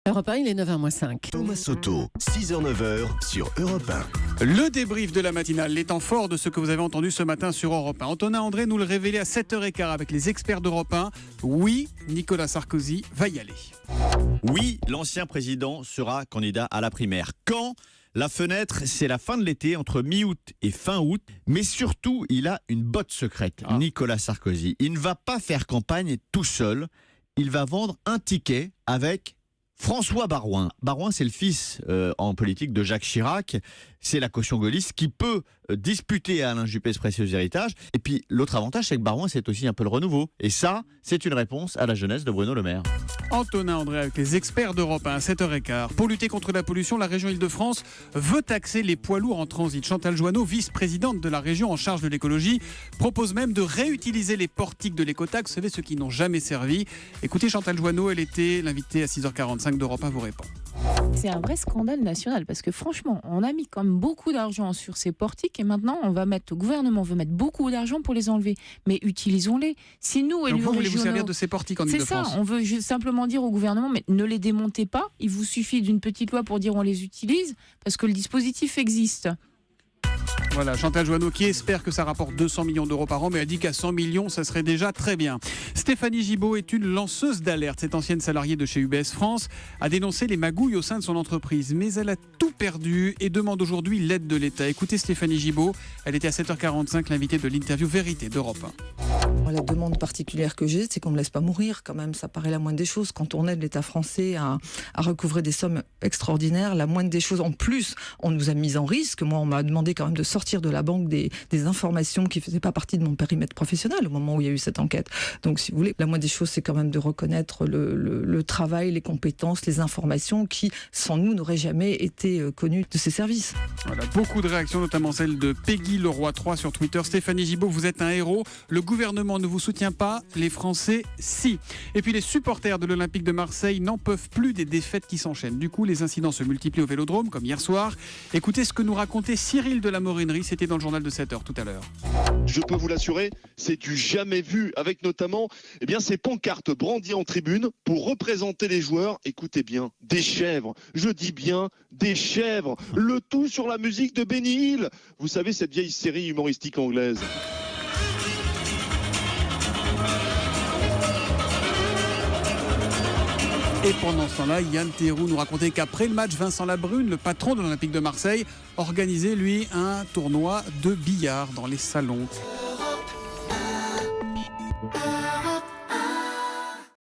Europe 1, il est 9h-5. Thomas Soto, 6h-9h sur Europe 1. Le débrief de la matinale, les temps forts de ce que vous avez entendu ce matin sur Europe 1. Antonin André nous le révélait à 7h15 avec les experts d'Europe 1. Oui, Nicolas Sarkozy va y aller. Oui, l'ancien président sera candidat à la primaire. Quand ? La fenêtre, c'est la fin de l'été, entre mi-août et fin août. Mais surtout, il a une botte secrète, Nicolas Sarkozy. Il ne va pas faire campagne tout seul. Il va vendre un ticket avec François Baroin. Baroin, c'est le fils en politique de Jacques Chirac. C'est la caution gaulliste qui peut disputer à Alain Juppé ce précieux héritage. Et puis, l'autre avantage, c'est que Baroin, c'est aussi un peu le renouveau. Et ça, c'est une réponse à la jeunesse de Bruno Le Maire. Antonin André avec les experts d'Europe 1 à 7h15. Pour lutter contre la pollution, la région Île-de-France veut taxer les poids lourds en transit. Chantal Joanneau, vice-présidente de la région en charge de l'écologie, propose même de réutiliser les portiques de l'écotaxe. Vous savez, ceux qui n'ont jamais servi. Écoutez Chantal Joanneau, elle était l'invitée à 6h45 d'Europe 1 vous répond. C'est un vrai scandale national parce que franchement, on a mis quand même beaucoup d'argent sur ces portiques et maintenant le gouvernement veut mettre beaucoup d'argent pour les enlever. Mais utilisons-les. Si nous, élus Donc vous voulez vous régionaux, servir de ces portiques en c'est Île-de-France. ça, on veut simplement dire au gouvernement, mais ne les démontez pas. Il vous suffit d'une petite loi pour dire on les utilise parce que le dispositif existe. Voilà, Chantal Joanneau qui espère que ça rapporte 200 millions d'euros par an, mais elle dit qu'à 100 millions, ça serait déjà très bien. Stéphanie Gibaud est une lanceuse d'alerte. Cette ancienne salariée de chez UBS France a dénoncé les magouilles au sein de son entreprise, mais elle a tout perdu et demande aujourd'hui l'aide de l'État. Écoutez Stéphanie Gibaud, elle était à 7h45, l'invitée de l'interview Vérité d'Europe 1. La demande particulière que j'ai, c'est qu'on ne me laisse pas mourir quand même. Ça paraît la moindre des choses. Quand on aide l'État français à recouvrer des sommes extraordinaires, la moindre des choses. En plus, on nous a mis en risque. Moi, on m'a demandé quand même de sortir de la banque des informations qui ne faisaient pas partie de mon périmètre professionnel au moment où il y a eu cette enquête. Donc, si vous voulez, la moindre des choses, c'est quand même de reconnaître le travail, les compétences, les informations qui, sans nous, n'auraient jamais été connues de ces services. Voilà, beaucoup de réactions, notamment celle de Peggy Leroy 3 sur Twitter. Stéphanie Gibaud, vous êtes un héros. Le gouvernement ne vous soutient pas, les Français, si. Et puis les supporters de l'Olympique de Marseille n'en peuvent plus des défaites qui s'enchaînent. Du coup, les incidents se multiplient au Vélodrome, comme hier soir. Écoutez ce que nous racontait Cyril de la Morinerie, c'était dans le journal de 7h tout à l'heure. Je peux vous l'assurer, c'est du jamais vu, avec notamment ces pancartes brandies en tribune pour représenter les joueurs. Écoutez bien, des chèvres, je dis bien des chèvres, le tout sur la musique de Benny Hill. Vous savez, cette vieille série humoristique anglaise. Et pendant ce temps-là, Yann Théroux nous racontait qu'après le match, Vincent Labrune, le patron de l'Olympique de Marseille, organisait lui un tournoi de billard dans les salons.